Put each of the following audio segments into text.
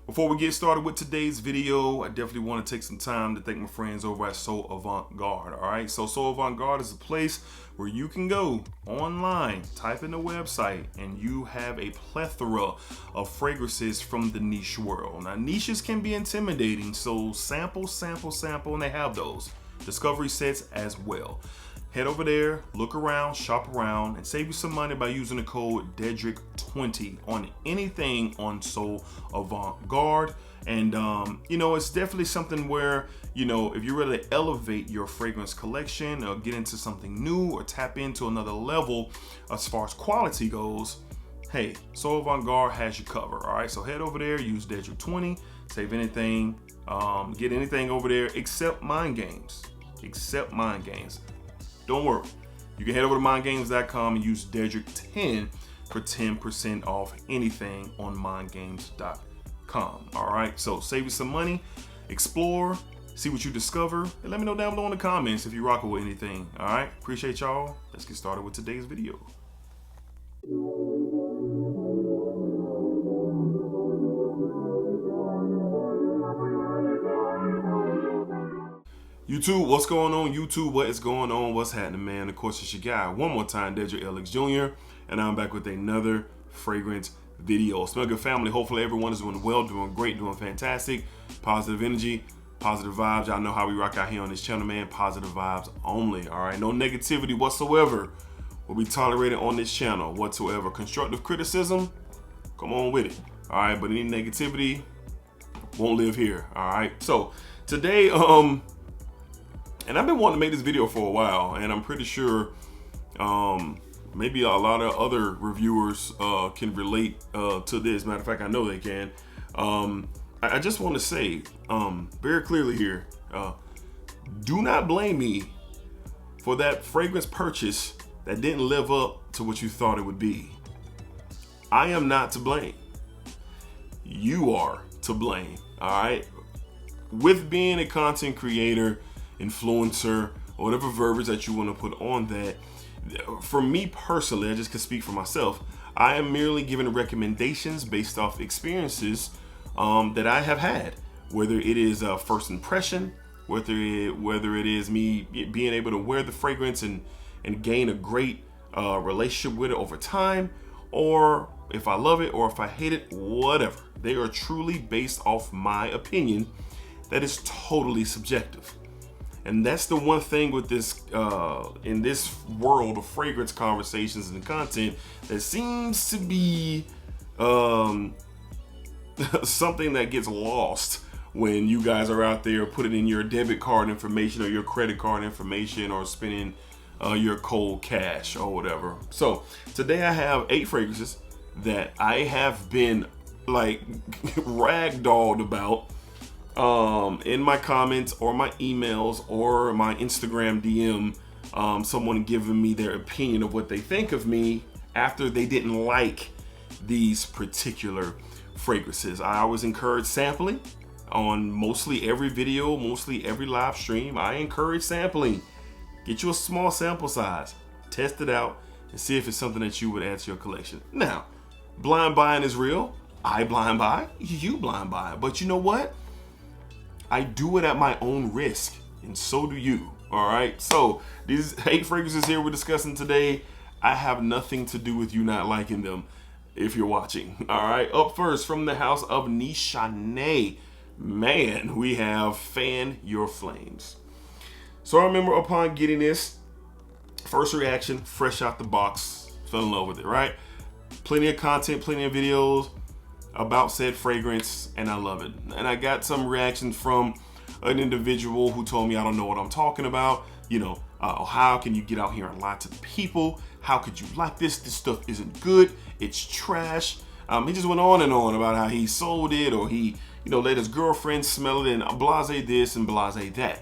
Before we get started with today's video, I definitely want to take some time to thank my friends over at So Avant-Garde. All right, so Avant-Garde is a place where you can go online, type in the website, and you have a plethora of fragrances from the niche world. Now, niches can be intimidating, so sample, and they have those discovery sets as well. Head over there, look around, shop around, and save you some money by using the code DEDRICK20 on anything on So Avant-Garde. And it's definitely something where, if you're ready to elevate your fragrance collection or get into something new or tap into another level as far as quality goes, hey, So Avant-Garde has you covered. All right, so head over there, use DEDRICK20, save anything, get anything over there except mind games. Don't worry, you can head over to mindgames.com and use DEDRICK10 for 10% off anything on mindgames.com. All right, so save you some money, explore, see what you discover, and let me know down below in the comments if you rock with anything. All right, appreciate y'all. Let's get started with today's video. YouTube, what's going on? YouTube, what is going on? What's happening, man? Of course, it's your guy, one more time, DEDRICKHJR, and I'm back with another fragrance video. Smell good, family. Hopefully everyone is doing well, doing great, doing fantastic. Positive energy, positive vibes. Y'all know how we rock out here on this channel, man. Positive vibes only, all right? No negativity whatsoever will be tolerated on this channel whatsoever. Constructive criticism, come on with it, all right? But any negativity won't live here, all right? So today, and I've been wanting to make this video for a while, and I'm pretty sure maybe a lot of other reviewers can relate to this. Matter of fact, I know they can. I just want to say very clearly here, do not blame me for that fragrance purchase that didn't live up to what you thought it would be. I am not to blame. You are to blame, all right? With being a content creator, influencer, or whatever verbiage that you want to put on that, for me personally, I just can speak for myself, I am merely giving recommendations based off experiences that I have had, whether it is a first impression, whether it is me being able to wear the fragrance and gain a great relationship with it over time, or if I love it or if I hate it, whatever. They are truly based off my opinion that is totally subjective. And that's the one thing with this, in this world of fragrance conversations and content, that seems to be something that gets lost when you guys are out there putting in your debit card information or your credit card information or spending your cold cash or whatever. So today I have 8 fragrances that I have been like ragdolled about in my comments or my emails or my Instagram DM, someone giving me their opinion of what they think of me after they didn't like these particular fragrances. I always encourage sampling on mostly every video, mostly every live stream. I encourage sampling. Get you a small sample size, test it out, and see if it's something that you would add to your collection. Now, blind buying is real. I blind buy, you blind buy, but you know what? I do it at my own risk, and so do you, all right? So these 8 fragrances here we're discussing today, I have nothing to do with you not liking them if you're watching, all right? Up first, from the house of Nishane, man, we have Fan Your Flames. So I remember upon getting this, first reaction, fresh out the box, fell in love with it, right? Plenty of content, plenty of videos about said fragrance, and I love it. And I got some reactions from an individual who told me I don't know what I'm talking about. How can you get out here and lie to the people? How could you like this? This stuff isn't good. It's trash. He just went on and on about how he sold it, or he, let his girlfriend smell it, and blase this and blase that.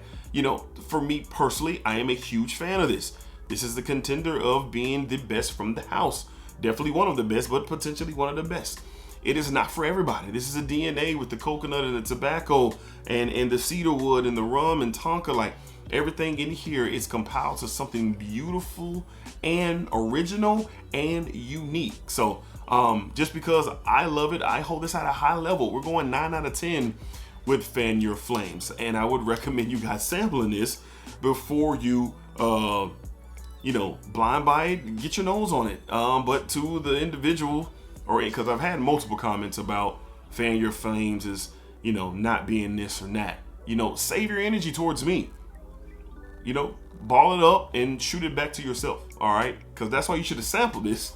For me personally, I am a huge fan of this. This is the contender of being the best from the house. Definitely one of the best, but potentially one of the best. It is not for everybody. This is a DNA with the coconut and the tobacco and the cedar wood and the rum and tonka. Like, everything in here is compiled to something beautiful and original and unique. So Just because I love it, I hold this at a high level. We're going 9 out of 10 with Fan Your Flames, and I would recommend you guys sampling this before you, you know, blind buy it, get your nose on it. But to the individual, or because I've had multiple comments about Fan Your Flames is, you know, not being this or that. You know, save your energy towards me. You know, ball it up and shoot it back to yourself. All right, because that's why you should have sampled this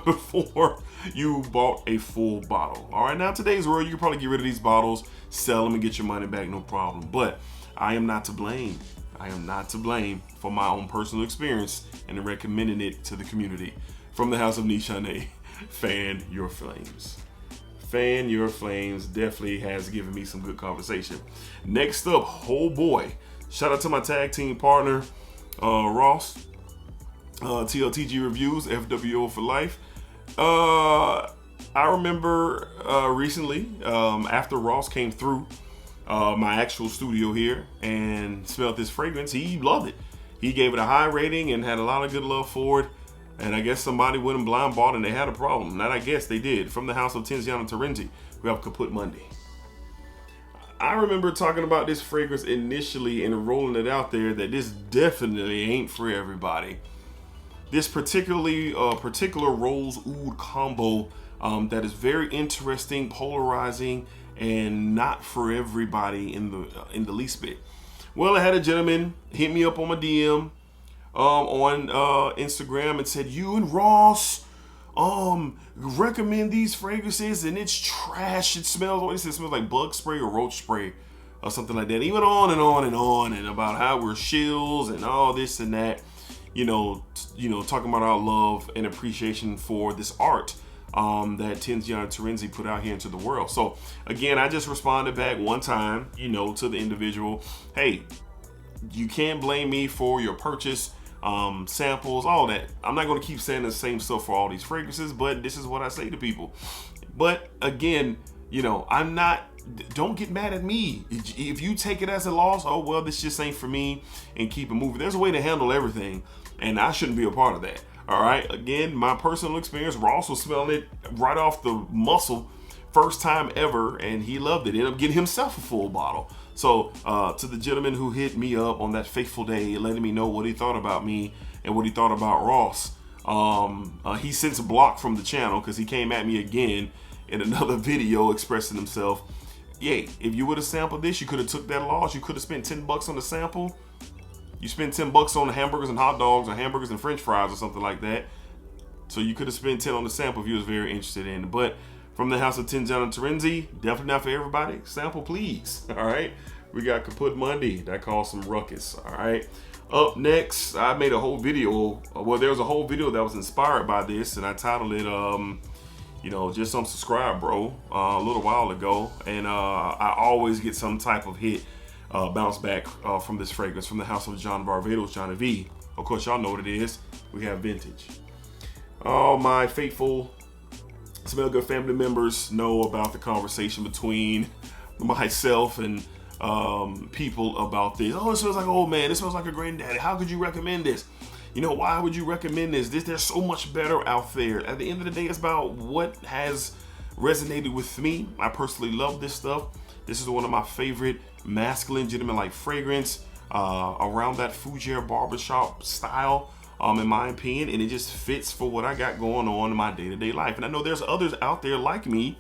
before you bought a full bottle. All right, now today's world, you can probably get rid of these bottles, sell them, and get your money back, no problem. But I am not to blame. I am not to blame for my own personal experience and recommending it to the community. From the house of Nishane, Fan Your Flames. Fan Your Flames definitely has given me some good conversation. Next up, oh boy, shout out to my tag team partner, Ross. TLTG Reviews, FWO for life. I remember recently, after Ross came through my actual studio here and smelled this fragrance, he loved it. He gave it a high rating and had a lot of good love for it. And I guess somebody went and blind bought and they had a problem. Not I guess, they did. From the house of Tiziana Terenzi, we have Kühut Monday. I remember talking about this fragrance initially and rolling it out there that this definitely ain't for everybody. This particular rose oud combo that is very interesting, polarizing, and not for everybody in the least bit. Well, I had a gentleman hit me up on my DM on Instagram and said, "You and Ross recommend these fragrances and it's trash. It smells, what is it? It smells like bug spray or roach spray or something like that." He went on and on and on and about how we're shills and all this and that. You know, talking about our love and appreciation for this art that Tiziana Terenzi put out here into the world. So again, I just responded back one time, you know, to the individual, hey, you can't blame me for your purchase, samples, all that. I'm not going to keep saying the same stuff for all these fragrances, but this is what I say to people. But again, you know, don't get mad at me. If you take it as a loss, oh, well, this just ain't for me, and keep it moving. There's a way to handle everything, and I shouldn't be a part of that. All right. Again, my personal experience, Ross was smelling it right off the muscle, first time ever, and he loved it. Ended up getting himself a full bottle. So to the gentleman who hit me up on that fateful day, letting me know what he thought about me and what he thought about Ross, he since blocked from the channel because he came at me again in another video expressing himself. Yay, if you would have sampled this, you could have took that loss. You could have spent $10 on the sample. You spent $10 on the hamburgers and hot dogs or hamburgers and french fries or something like that. So you could have spent 10 on the sample if you was very interested in it. But from the house of Tiziana Terenzi, definitely not for everybody. Sample, please. All right. We got Kühut Monday. That caused some ruckus. All right. Up next, I made a whole video. Well, there was a whole video that was inspired by this, and I titled it, you know, just unsubscribe, bro, a little while ago. And I always get some type of hit, bounce back from this fragrance from the house of Varvatos, Johnny V. Of course, y'all know what it is. We have Vintage. All my faithful Smell Good family members know about the conversation between myself and people about this. Oh, it smells like an old man. It smells like a granddaddy. How could you recommend this? You know, why would you recommend this? There's so much better out there. At the end of the day, it's about what has resonated with me. I personally love this stuff. This is one of my favorite masculine, gentleman-like fragrance around that fougere barbershop style, in my opinion, and it just fits for what I got going on in my day-to-day life. And I know there's others out there like me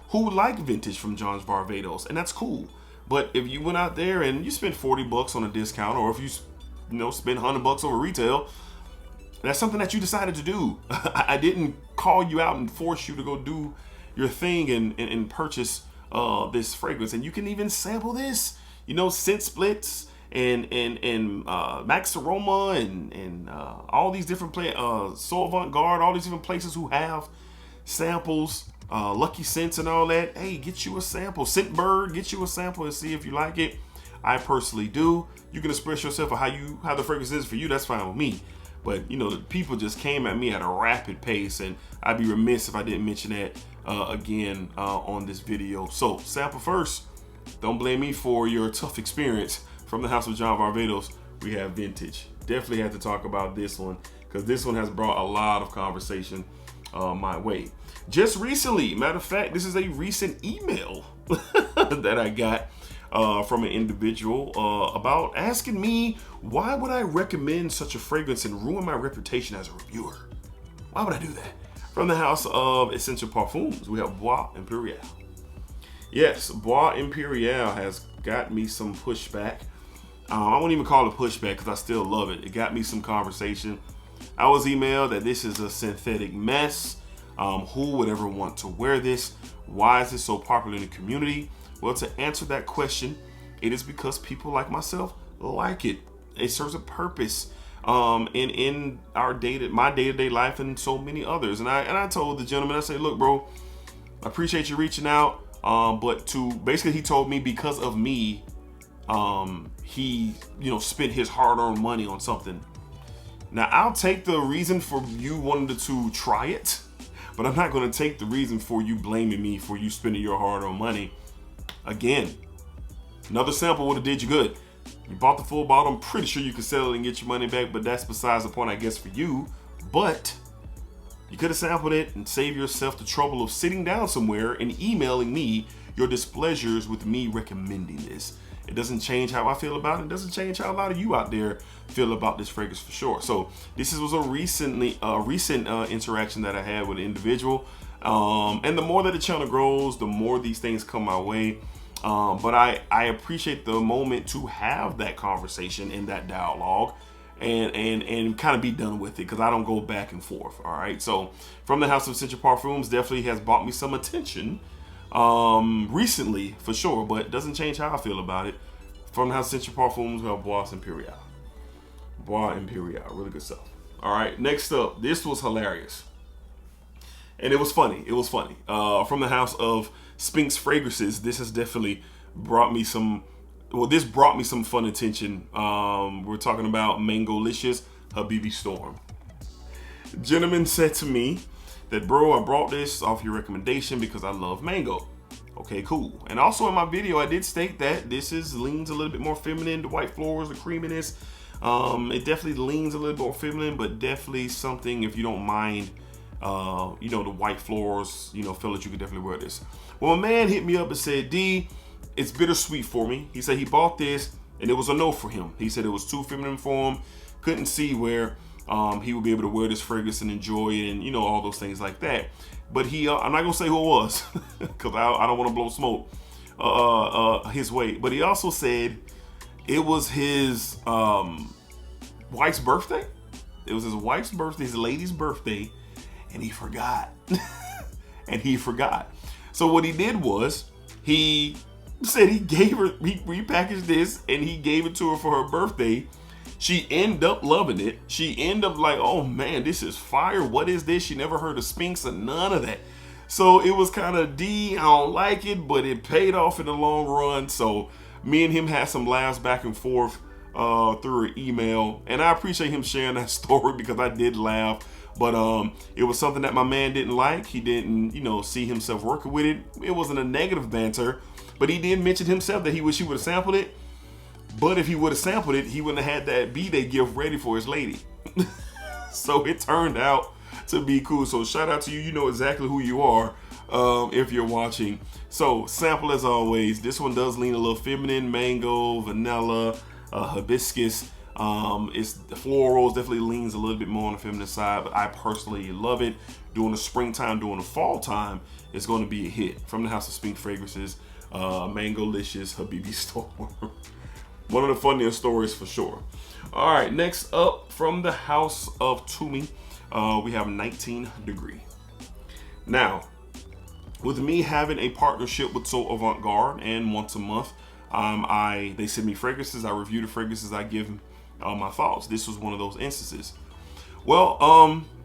who like Vintage from Varvatos, and that's cool. But if you went out there and you spent $40 on a discount, or if you spend $100 over retail, that's something that you decided to do. I didn't call you out and force you to go do your thing and purchase this fragrance. And you can even sample this, scent splits and Max Aroma and all these different So Avant-Garde, all these different places who have samples, Lucky Scents and all that. Hey, get you a sample. Scentbird, get you a sample and see if you like it. I personally do. You can express yourself of how the fragrance is for you. That's fine with me. But the people just came at me at a rapid pace, and I'd be remiss if I didn't mention that again on this video. So sample first. Don't blame me for your tough experience. From the house of Varvatos, we have Vintage. Definitely have to talk about this one because this one has brought a lot of conversation my way. Just recently, matter of fact, this is a recent email that I got from an individual about asking me, why would I recommend such a fragrance and ruin my reputation as a reviewer? Why would I do that? From the house of Essential Parfums, we have Bois Imperial. Yes, Bois Imperial has got me some pushback. I won't even call it pushback because I still love it. It got me some conversation. I was emailed that this is a synthetic mess. Who would ever want to wear this? Why is this so popular in the community? Well, to answer that question, it is because people like myself like it. It serves a purpose in our my day-to-day life and so many others. And I told the gentleman, I said, look, bro, I appreciate you reaching out. But basically he told me because of me, he, spent his hard-earned money on something. Now, I'll take the reason for you wanting to try it, but I'm not going to take the reason for you blaming me for you spending your hard-earned money. Again, another sample would have did you good. You bought the full bottle. I'm pretty sure you could sell it and get your money back, but that's besides the point, I guess, for you. But you could have sampled it and saved yourself the trouble of sitting down somewhere and emailing me your displeasures with me recommending this. It doesn't change how I feel about it. It doesn't change how a lot of you out there feel about this fragrance for sure. So this was a recent interaction that I had with an individual. And the more that the channel grows, the more these things come my way. But I appreciate the moment to have that conversation and that dialogue and kind of be done with it, because I don't go back and forth. All right. So from the house of Essential Parfums definitely has bought me some attention recently for sure, but it doesn't change how I feel about it. From the house of Essential Parfums, we have Bois Imperial. Bois Imperial, really good stuff. All right, next up, this was hilarious. And it was funny. It was funny. From the house of Sphinx Fragrances, this has definitely brought me some, this brought me some fun attention. We're talking about Mangolicious Habibi Storm. Gentleman said to me that, bro, I brought this off your recommendation because I love mango. Okay, cool. And also in my video, I did state that this leans a little bit more feminine, the white floors, the creaminess. It definitely leans a little bit more feminine, but definitely something, if you don't mind, the white floors, feel that you could definitely wear this. Well, a man hit me up and said, D, it's bittersweet for me. He said he bought this and it was a no for him. He said it was too feminine for him. Couldn't see where he would be able to wear this fragrance and enjoy it and, all those things like that. But he, I'm not gonna say who it was because I don't want to blow smoke his way. But he also said it was his wife's birthday. It was his wife's birthday, his lady's birthday, and he forgot. And he forgot. So what he did was he said he repackaged this and he gave it to her for her birthday. She ended up loving it. She ended up like, oh man, this is fire. What is this? She never heard of Sphinx or none of that. So it was kind of I don't like it, but it paid off in the long run. So me and him had some laughs back and forth through an email. And I appreciate him sharing that story because I did laugh. But it was something that my man didn't like. He didn't, see himself working with it. It wasn't a negative banter, but he did mention himself that he wish he would have sampled it. But if he would have sampled it, he wouldn't have had that B-Day gift ready for his lady. So it turned out to be cool. So shout out to you. You know exactly who you are if you're watching. So sample as always. This one does lean a little feminine, mango, vanilla, hibiscus. It's the florals, definitely leans a little bit more on the feminine side, but I personally love it. During the springtime, during the fall time, it's going to be a hit. From the house of Sphinx Fragrances, Mangolicious Habibi Storm. One of the funniest stories for sure. All right, next up from the house of Tumi, we have 19 Degree. Now, with me having a partnership with So Avant-Garde and once a month, they send me fragrances, I review the fragrances, I give my thoughts. This was one of those instances. Well,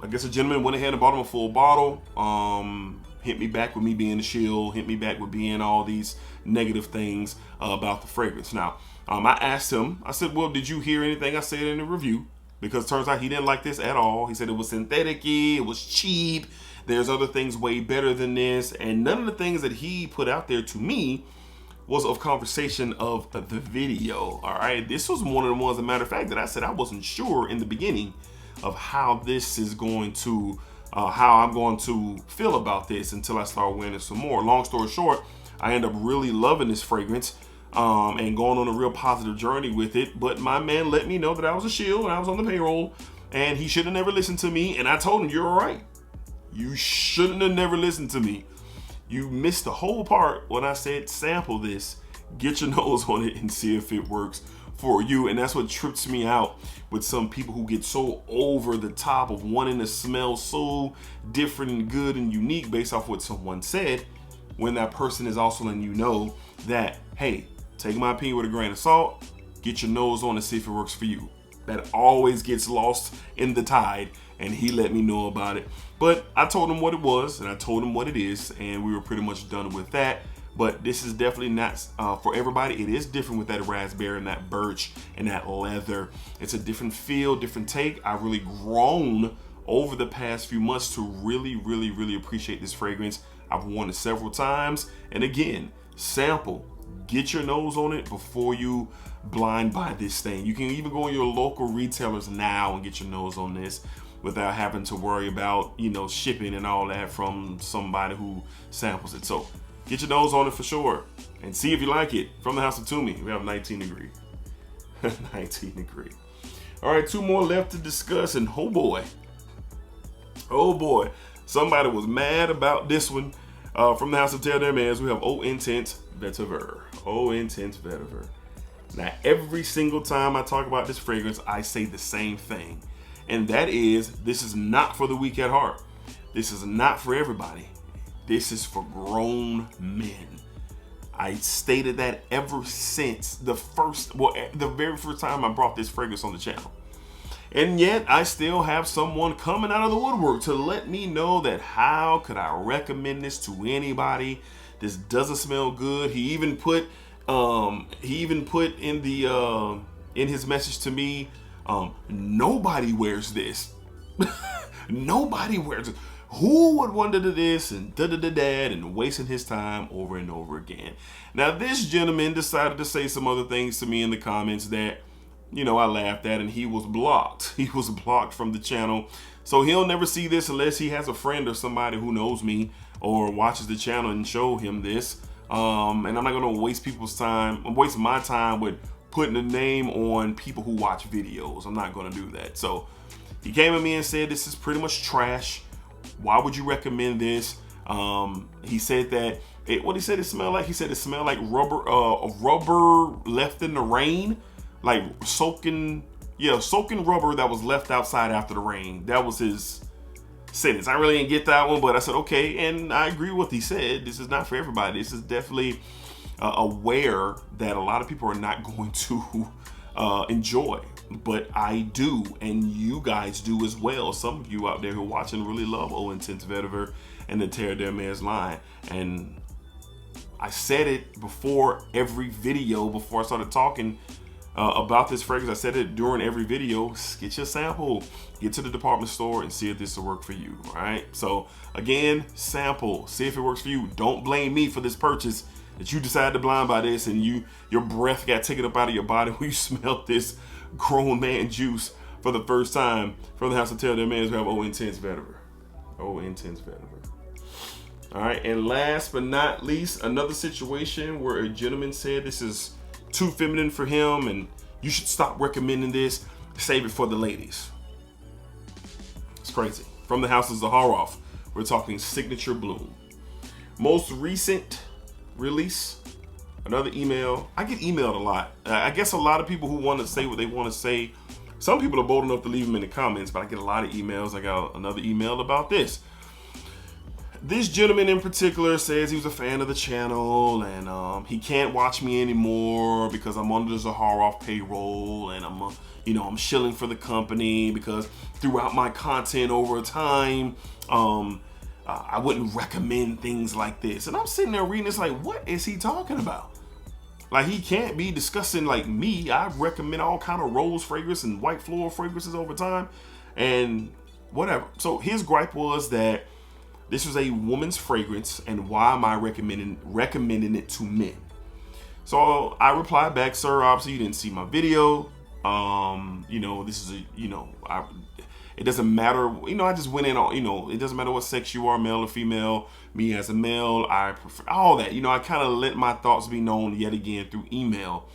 I guess a gentleman went ahead and bought him a full bottle, hit me back with me being the shield, hit me back with being all these negative things about the fragrance. Now, I asked him, I said, well, did you hear anything I said in the review? Because it turns out he didn't like this at all. He said it was synthetic-y, it was cheap, there's other things way better than this, and none of the things that he put out there to me was of conversation of the video. All right, this was one of the ones, as a matter of fact, that I said I wasn't sure in the beginning of how this is going to how I'm going to feel about this until I start wearing it some more. Long story short, I end up really loving this fragrance and going on a real positive journey with it. But my man let me know that I was a shield and I was on the payroll, and he should have never listened to me. And I told him, you're right. You shouldn't have never listened to me. You missed the whole part when I said sample this, get your nose on it and see if it works for you. And that's what trips me out with some people who get so over the top of wanting to smell so different and good and unique based off what someone said, when that person is also letting you know that, hey, take my opinion with a grain of salt, get your nose on and see if it works for you. That always gets lost in the tide, and he let me know about it. But I told him what it was and I told him what it is, and we were pretty much done with that. But this is definitely not for everybody. It is different with that raspberry and that birch and that leather. It's a different feel, different take. I've really grown over the past few months to really appreciate this fragrance. I've worn it several times. And again, sample, get your nose on it before you blind buy this thing. You can even go in your local retailers now and get your nose on this without having to worry about, you know, shipping and all that from somebody who samples it. So get your nose on it for sure and see if you like it. From the house of Tumi, we have 19 degree. 19 degree. All right, 2 more left to discuss, and oh boy, somebody was mad about this one. From the house of Terenzi, we have Eau Intense Vetiver. Eau Intense Vetiver. Now, every single time I talk about this fragrance, I say the same thing, and that is, this is not for the weak at heart. This is not for everybody. This is for grown men. I stated that ever since the very first time I brought this fragrance on the channel. And yet I still have someone coming out of the woodwork to let me know that how could I recommend this to anybody? This doesn't smell good. He even put in the in his message to me, nobody wears this. Nobody wears it. Who would want to do this and da-da-da-dad and wasting his time over and over again? Now, this gentleman decided to say some other things to me in the comments that, you know, I laughed at, and he was blocked. He was blocked from the channel. So he'll never see this unless he has a friend or somebody who knows me or watches the channel and show him this. And I'm not going to waste people's time, waste my time with putting a name on people who watch videos. I'm not going to do that. So he came at me and said, this is pretty much trash. Why would you recommend this? He said that what he said it smelled like. He said it smelled like rubber left in the rain, like soaking rubber that was left outside after the rain. That was his sentence. I really didn't get that one, but I said okay, and I agree with what he said. This is not for everybody. This is definitely aware that a lot of people are not going to enjoy. But I do, and you guys do as well. Some of you out there who are watching really love Eau Intense Vetiver and the Terenzi line. And I said it before every video, before I started talking about this fragrance. I said it during every video. Get your sample, get to the department store and see if this will work for you. All right. So again, sample, see if it works for you. Don't blame me for this purchase that you decided to blind buy this and your breath got taken up out of your body when you smelled this grown man juice for the first time. From the house of Terenzi, we have Eau Intense Vetiver. Eau Intense Vetiver. All right, and last but not least, another situation where a gentleman said this is too feminine for him and you should stop recommending this. Save it for the ladies. It's crazy. From the house of Zaharoff, we're talking Signature Bloom. Most recent release. Another email. I get emailed a lot. I guess a lot of people who want to say what they want to say. Some people are bold enough to leave them in the comments, but I get a lot of emails. I got another email about this. This gentleman in particular says he was a fan of the channel and he can't watch me anymore because I'm under the Zaharoff payroll and I'm shilling for the company because throughout my content over time, I wouldn't recommend things like this. And I'm sitting there reading this like, what is he talking about? Like, he can't be discussing like me. I recommend all kind of rose fragrance and white floral fragrances over time and whatever. So his gripe was that this was a woman's fragrance and why am I recommending it to men? So I replied back, sir, obviously you didn't see my video. This is It doesn't matter, you know, I just went in on, you know, it doesn't matter what sex you are, male or female, me as a male, I prefer all that. You know, I kind of let my thoughts be known yet again through email.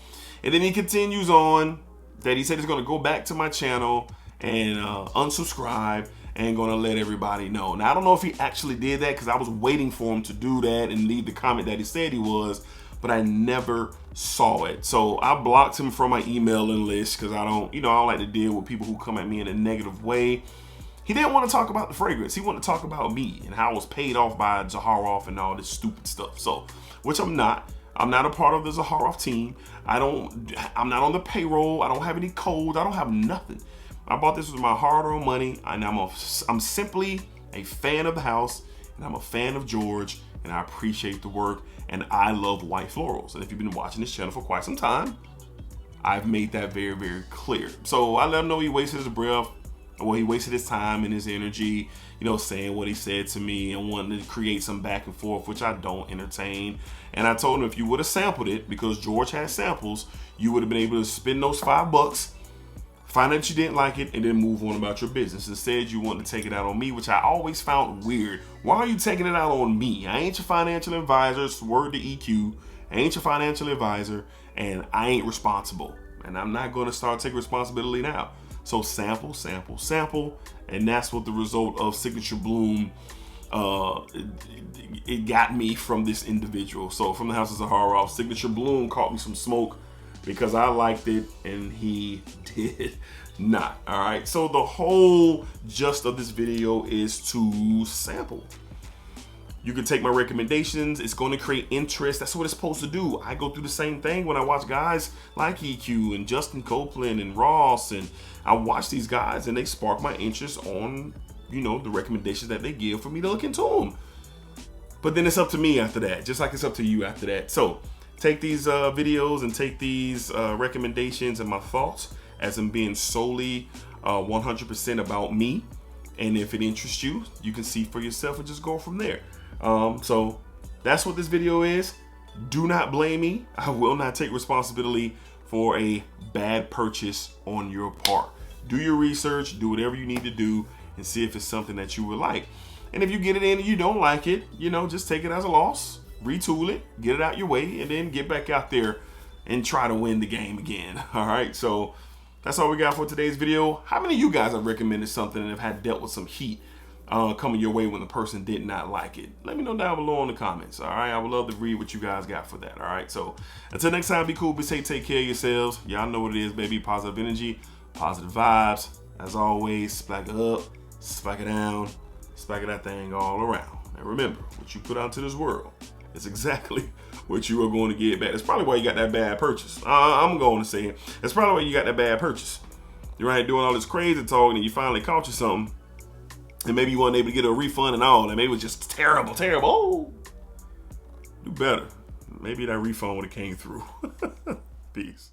And then he continues on that he said he's going to go back to my channel and unsubscribe and going to let everybody know. Now, I don't know if he actually did that because I was waiting for him to do that and leave the comment that he said he was, but I never saw it. So I blocked him from my emailing list because I don't like to deal with people who come at me in a negative way. He didn't want to talk about the fragrance. He wanted to talk about me and how I was paid off by Zaharoff and all this stupid stuff. So, which I'm not. I'm not a part of the Zaharoff team. I'm not on the payroll. I don't have any codes. I don't have nothing. I bought this with my hard-earned money, and I'm simply a fan of the house, and I'm a fan of George, and I appreciate the work, and I love white florals. And if you've been watching this channel for quite some time, I've made that very, very clear. So I let him know he wasted his breath, well, he wasted his time and his energy, you know, saying what he said to me and wanting to create some back and forth, which I don't entertain. And I told him if you would have sampled it, because George has samples, you would have been able to spend those $5, find out you didn't like it, and then move on about your business. Instead, you want to take it out on me, which I always found weird. Why are you taking it out on me? I ain't your financial advisor, word to EQ. I ain't your financial advisor, and I ain't responsible. And I'm not going to start taking responsibility now. So sample, sample, sample, and that's what the result of Signature Bloom, it got me from this individual. So from the house of Zaharoff, Signature Bloom caught me some smoke because I liked it and he did not. All right, so the whole gist of this video is to sample. You can take my recommendations. It's going to create interest. That's what it's supposed to do. I go through the same thing when I watch guys like EQ and Justin Copeland and Ross, and I watch these guys and they spark my interest on, you know, the recommendations that they give for me to look into them. But then it's up to me after that, just like it's up to you after that. So take these videos and take these recommendations and my thoughts as them being solely 100% about me. And if it interests you, you can see for yourself and just go from there. So that's what this video is. Do not blame me. I will not take responsibility for a bad purchase on your part. Do your research, do whatever you need to do, and see if it's something that you would like. And if you get it in and you don't like it, you know, just take it as a loss, retool it, get it out your way, and then get back out there and try to win the game again. All right, so that's all we got for today's video. How many of you guys have recommended something and have dealt with some heat coming your way when the person did not like it? Let me know down below in the comments. All right, I would love to read what you guys got for that. All right, so until next time, be cool, be safe, take care of yourselves. Y'all know what it is, baby. Positive energy, positive vibes. As always, spack it up, spack it down, spack it that thing all around. And remember, what you put out to this world is exactly what you are going to get back. That's probably why you got that bad purchase. I'm going to say it. That's probably why you got that bad purchase. You're right doing all this crazy talking and you finally caught you something. And maybe you weren't able to get a refund and all. And maybe it was just terrible, terrible. Oh, do better. Maybe that refund would have came through. Peace.